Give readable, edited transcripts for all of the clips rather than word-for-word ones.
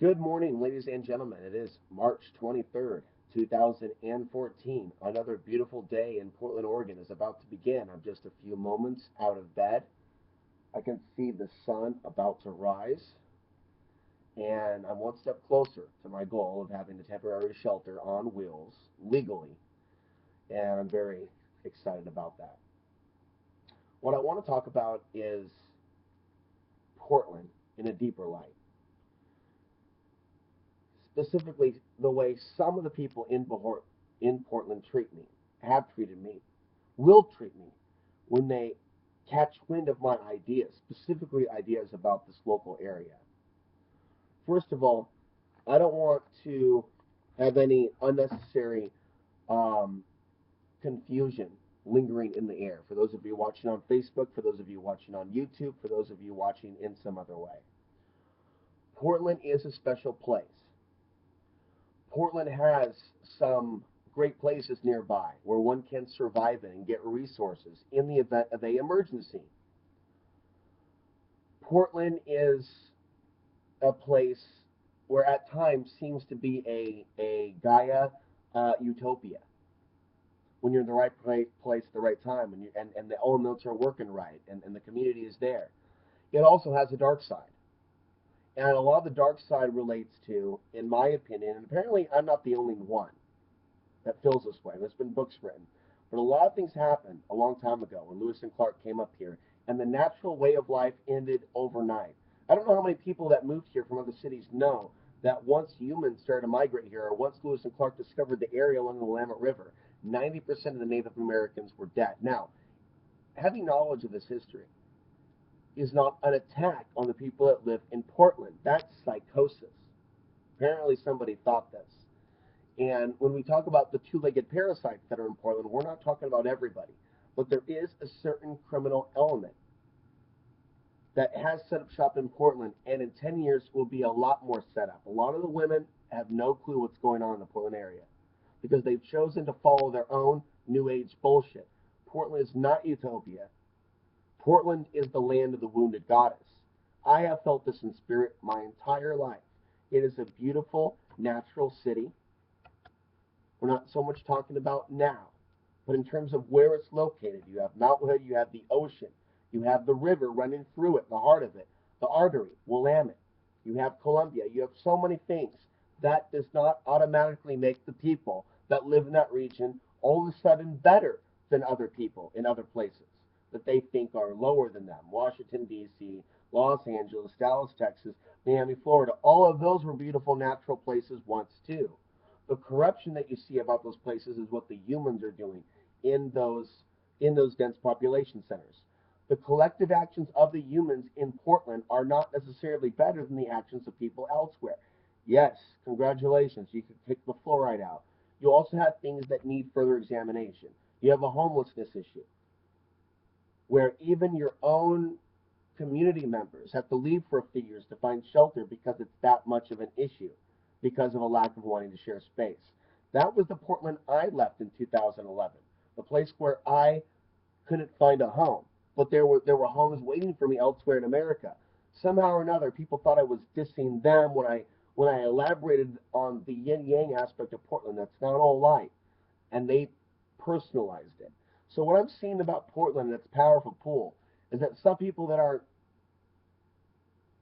Good morning, ladies and gentlemen. It is March 23rd, 2014. Another beautiful day in Portland, Oregon is about to begin. I'm just a few moments out of bed. I can see the sun about to rise, and I'm one step closer to my goal of having a temporary shelter on wheels legally, and I'm very excited about that. What I want to talk about is Portland in a deeper light, specifically the way some of the people in Portland treat me, have treated me, will treat me when they catch wind of my ideas, specifically ideas about this local area. First of all, I don't want to have any unnecessary um, confusion lingering in the air. For those of you watching on Facebook, for those of you watching on YouTube, for those of you watching in some other way, Portland is a special place. Portland has some great places nearby where one can survive in and get resources in the event of a emergency. Portland is a place where at times seems to be a Gaia utopia. When you're in the right place at the right time and the elements are working right and the community is there. It also has a dark side. And a lot of the dark side relates to, in my opinion, and apparently I'm not the only one that feels this way. There's been books written. But a lot of things happened a long time ago when Lewis and Clark came up here, and the natural way of life ended overnight. I don't know how many people that moved here from other cities know that once humans started to migrate here, or once Lewis and Clark discovered the area along the Willamette River, 90% of the Native Americans were dead. Now, having knowledge of this history is not an attack on the people that live in Portland. That's psychosis. Apparently, somebody thought this. And when we talk about the two-legged parasites that are in Portland, we're not talking about everybody. But there is a certain criminal element that has set up shop in Portland, and in 10 years will be a lot more set up. A lot of the women have no clue what's going on in the Portland area because they've chosen to follow their own new age bullshit. Portland is not utopia. Portland is the land of the wounded goddess. I have felt this in spirit my entire life. It is a beautiful, natural city. We're not so much talking about now, but in terms of where it's located, you have Mount Hood, you have the ocean, you have the river running through it, the heart of it, the artery, Willamette, you have Columbia, you have so many things. That does not automatically make the people that live in that region all of a sudden better than other people in other places that they think are lower than them. Washington, D.C., Los Angeles, Dallas, Texas, Miami, Florida, all of those were beautiful natural places once too. The corruption that you see about those places is what the humans are doing in those dense population centers. The collective actions of the humans in Portland are not necessarily better than the actions of people elsewhere. Yes, congratulations, you can kick the fluoride out. You also have things that need further examination. You have a homelessness issue where even your own community members have to leave for a few years to find shelter because it's that much of an issue because of a lack of wanting to share space. That was the Portland I left in 2011, the place where I couldn't find a home, but there were homes waiting for me elsewhere in America. Somehow or another, people thought I was dissing them when I elaborated on the yin yang aspect of Portland. That's not all light, and they personalized it. So what I'm seeing about Portland and its powerful pull is that some people that are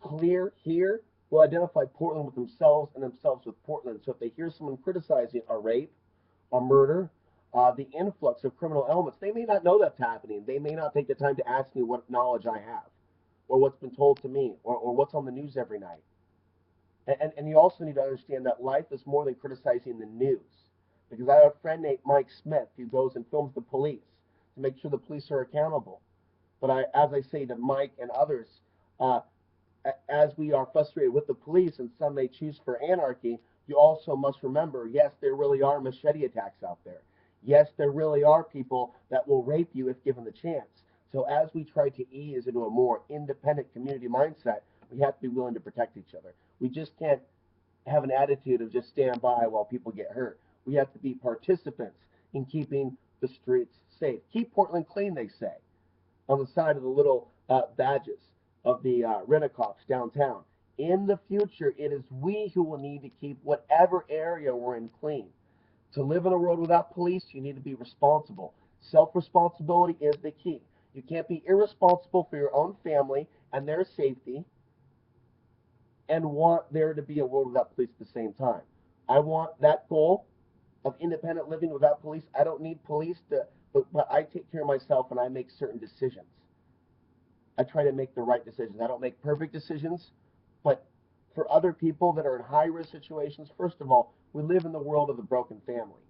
clear here will identify Portland with themselves and themselves with Portland. So if they hear someone criticizing a rape, a murder, the influx of criminal elements, they may not know that's happening. They may not take the time to ask me what knowledge I have, or what's been told to me, or what's on the news every night. And you also need to understand that life is more than criticizing the news. Because I have a friend named Mike Smith who goes and films the police to make sure the police are accountable. But as I say to Mike and others, uh, as we are frustrated with the police and some may choose for anarchy, you also must remember, yes, there really are machete attacks out there. Yes, there really are people that will rape you if given the chance. So as we try to ease into a more independent community mindset, we have to be willing to protect each other. We just can't have an attitude of just stand by while people get hurt. We have to be participants in keeping the streets safe. Keep Portland clean, they say, on the side of the little badges of the rent-a-cops downtown. In the future, it is we who will need to keep whatever area we're in clean. To live in a world without police, you need to be responsible. Self-responsibility is the key. You can't be irresponsible for your own family and their safety and want there to be a world without police at the same time. I want that goal of independent living without police. I don't need police but I take care of myself and I make certain decisions. I try to make the right decisions. I don't make perfect decisions, but for other people that are in high risk situations, first of all, we live in the world of the broken family.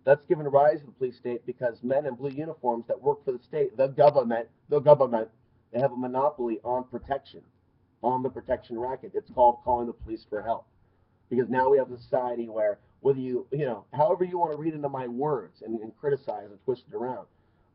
That's given rise to the police state because men in blue uniforms that work for the state, the government, they have a monopoly on protection, on the protection racket. It's called calling the police for help. Because now we have a society where whether however you want to read into my words and criticize and twist it around,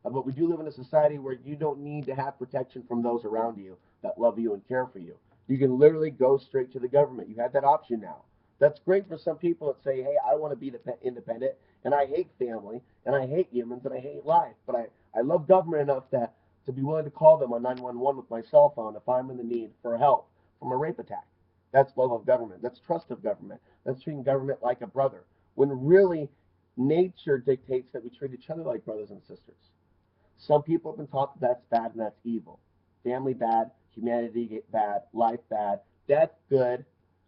but we do live in a society where you don't need to have protection from those around you that love you and care for you. You can literally go straight to the government. You have that option now. That's great for some people that say, hey, I want to be independent, and I hate family, and I hate humans, and I hate life, but I love government enough to be willing to call them on 911 with my cell phone if I'm in the need for help from a rape attack. That's love of government. That's trust of government. That's treating government like a brother. When really nature dictates that we treat each other like brothers and sisters. Some people have been taught that that's bad and that's evil. Family bad, humanity bad, life bad, death good,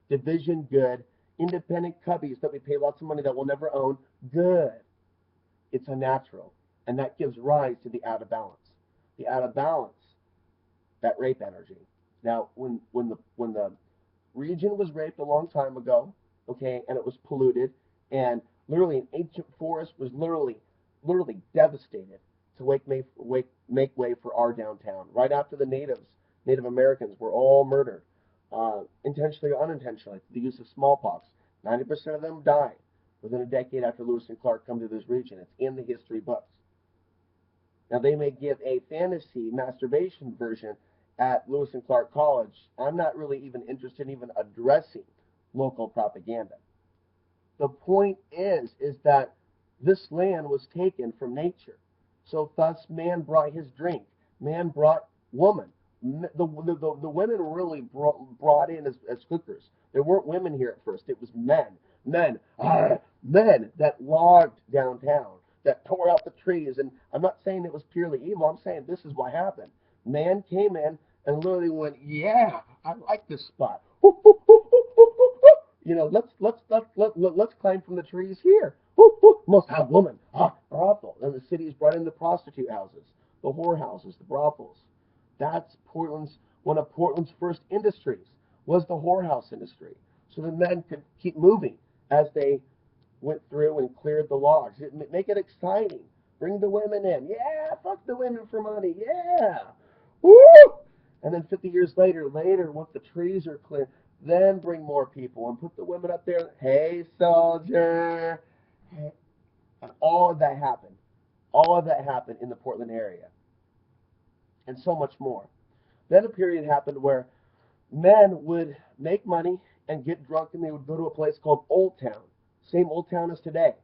division good, independent cubbies that we pay lots of money that we'll never own good. It's unnatural. And that gives rise to the out of balance. The out of balance, that rape energy. Now, when the region was raped a long time ago, okay, and it was polluted, and literally an ancient forest was literally devastated to make way for our downtown. Right after the Native Americans were all murdered, intentionally or unintentionally, the use of smallpox. 90% of them died within a decade after Lewis and Clark come to this region. It's in the history books. Now, they may give a fantasy masturbation version at Lewis and Clark College. I'm not really even interested in even addressing local propaganda. The point is that this land was taken from nature. So thus man brought his drink. Man brought woman. The women were really brought in as cookers. There weren't women here at first. It was men. Men that logged downtown, that tore out the trees. And I'm not saying it was purely evil. I'm saying this is what happened. Man came in and literally went, yeah, I like this spot. Let's climb from the trees here. Must have woman. Brothel. And the city's brought in the prostitute houses, the whorehouses, the brothels. That's one of Portland's first industries was the whorehouse industry. So the men could keep moving as they went through and cleared the logs. Make it exciting. Bring the women in. Yeah, fuck the women for money. Yeah. Woo! And then 50 years later, once the trees are clear, then bring more people and put the women up there. Hey, soldier. Hey. And all of that happened. All of that happened in the Portland area. And so much more. Then a period happened where men would make money and get drunk, and they would go to a place called Old Town. Same Old Town as today.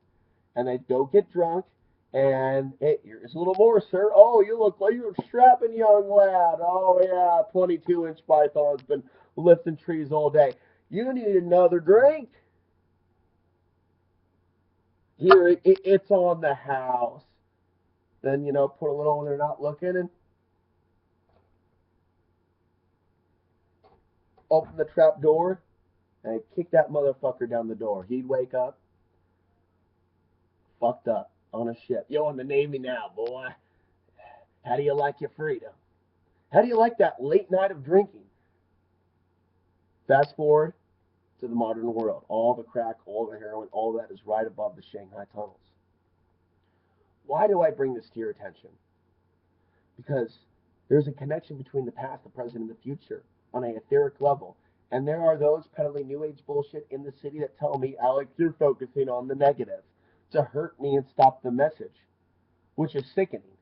And they'd go get drunk, and hey, here's a little more, sir. Oh, you look like you're a strapping young lad. Oh, yeah, 22-inch python's been lifting trees all day. You need another drink? Here, it's on the house. Then, put a little when they're not looking and open the trap door and kick that motherfucker down the door. He'd wake up, fucked up on a ship. Yo, in the Navy now, boy. How do you like your freedom? How do you like that late night of drinking? Fast forward to the modern world. All the crack, all the heroin, all that is right above the Shanghai tunnels. Why do I bring this to your attention? Because there's a connection between the past, the present, and the future on an etheric level. And there are those peddling New Age bullshit in the city that tell me, Alex, you're focusing on the negative to hurt me and stop the message, which is sickening.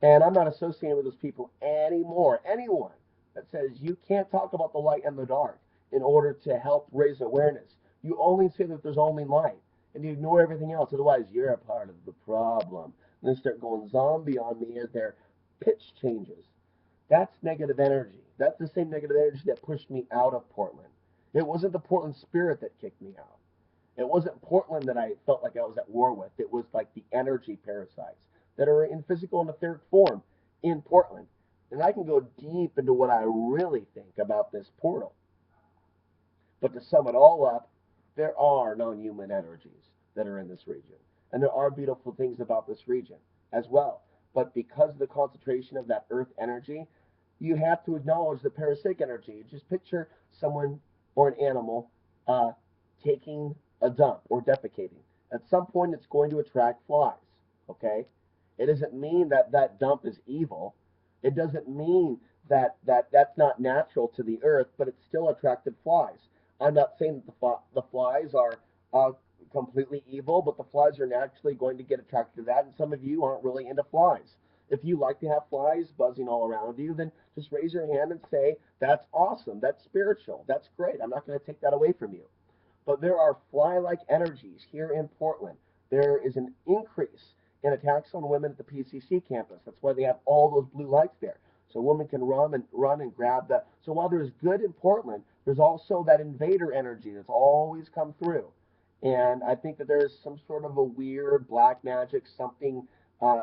And I'm not associated with those people anymore. Anyone that says you can't talk about the light and the dark in order to help raise awareness. You only say that there's only light, and you ignore everything else. Otherwise, you're a part of the problem. And they start going zombie on me as their pitch changes. That's negative energy. That's the same negative energy that pushed me out of Portland. It wasn't the Portland spirit that kicked me out. It wasn't Portland that I felt like I was at war with. It was like the energy parasites that are in physical and etheric form in Portland. And I can go deep into what I really think about this portal. But to sum it all up, there are non human energies that are in this region. And there are beautiful things about this region as well. But because of the concentration of that earth energy, you have to acknowledge the parasitic energy. Just picture someone or an animal uh, taking a dump or defecating. At some point, it's going to attract flies. Okay? It doesn't mean that that dump is evil. It doesn't mean that that's not natural to the earth, but it's still attracted flies. I'm not saying that the flies are uh, completely evil, but the flies are naturally going to get attracted to that. And some of you aren't really into flies. If you like to have flies buzzing all around you, then just raise your hand and say, that's awesome. That's spiritual. That's great. I'm not going to take that away from you. But there are fly-like energies here in Portland. There is an increase in attacks on women at the PCC campus. That's why they have all those blue lights there. So women can run and grab that. So while there's good in Portland, there's also that invader energy that's always come through. And I think that there's some sort of a weird black magic, something,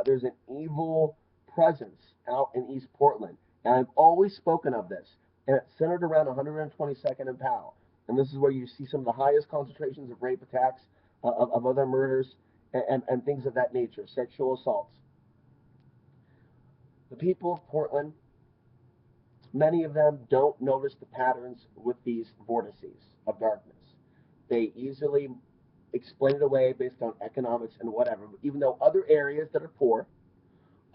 there's an evil presence out in East Portland. And I've always spoken of this. And it's centered around 122nd and Powell. And this is where you see some of the highest concentrations of rape attacks, of other murders, and things of that nature, sexual assaults. The people of Portland, many of them don't notice the patterns with these vortices of darkness. They easily explain it away based on economics and whatever. Even though other areas that are poor,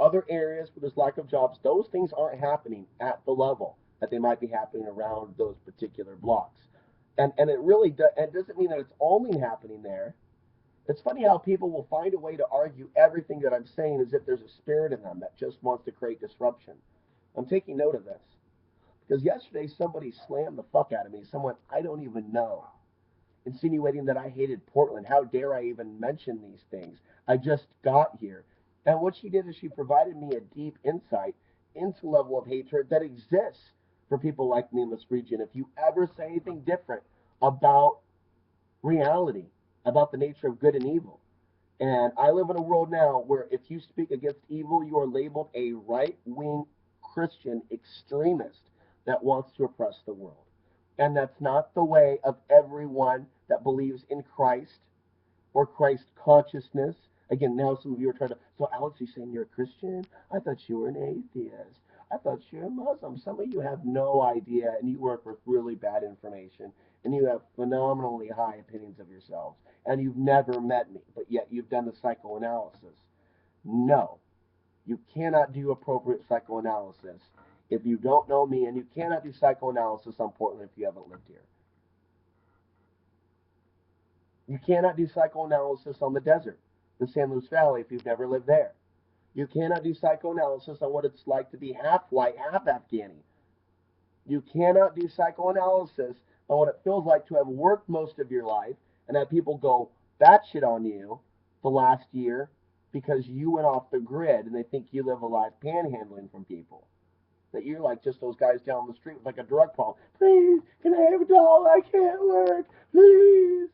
other areas where there's lack of jobs, those things aren't happening at the level that they might be happening around those particular blocks. And it really it doesn't mean that it's only happening there. It's funny how people will find a way to argue everything that I'm saying as if there's a spirit in them that just wants to create disruption. I'm taking note of this because yesterday somebody slammed the fuck out of me, someone I don't even know, insinuating that I hated Portland. How dare I even mention these things? I just got here. And what she did is she provided me a deep insight into the level of hatred that exists for people like me in this region. If you ever say anything different about reality, about the nature of good and evil, and I live in a world now where if you speak against evil, you are labeled a right wing Christian extremist that wants to oppress the world. And that's not the way of everyone that believes in Christ or Christ consciousness. Again, now some of you are trying to, so Alex, you saying you're a Christian? I thought you were an atheist. I thought you were a Muslim. Some of you have no idea, and you work with really bad information, and you have phenomenally high opinions of yourselves, and you've never met me, but yet you've done the psychoanalysis. No, you cannot do appropriate psychoanalysis if you don't know me, and you cannot do psychoanalysis on Portland if you haven't lived here. You cannot do psychoanalysis on the desert, the San Luis Valley, if you've never lived there. You cannot do psychoanalysis on what it's like to be half white, half Afghani. You cannot do psychoanalysis on what it feels like to have worked most of your life and have people go batshit on you the last year because you went off the grid and they think you live a life panhandling from people. That you're like just those guys down the street with like a drug problem. Please, can I have a doll? I can't work. Please.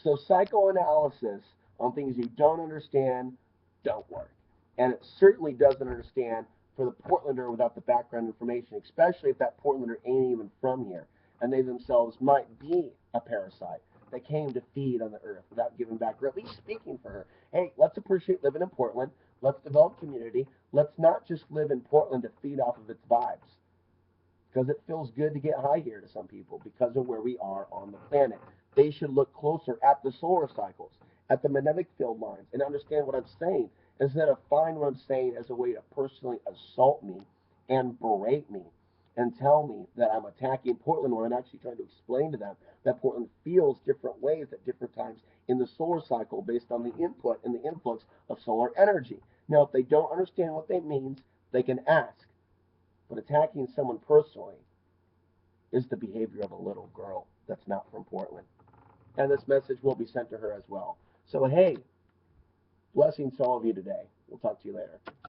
So psychoanalysis on things you don't understand don't work. And it certainly doesn't understand for the Portlander without the background information, especially if that Portlander ain't even from here. And they themselves might be a parasite that came to feed on the earth without giving back, or at least speaking for her. Hey, let's appreciate living in Portland. Let's develop community. Let's not just live in Portland to feed off of its vibes. Because it feels good to get high here to some people because of where we are on the planet. They should look closer at the solar cycles, at the magnetic field lines, and understand what I'm saying instead of find what I'm saying as a way to personally assault me and berate me and tell me that I'm attacking Portland when I'm actually trying to explain to them that Portland feels different ways at different times in the solar cycle based on the input and the influx of solar energy. Now, if they don't understand what that means, they can ask. But attacking someone personally is the behavior of a little girl that's not from Portland. And this message will be sent to her as well. So, hey, blessings to all of you today. We'll talk to you later.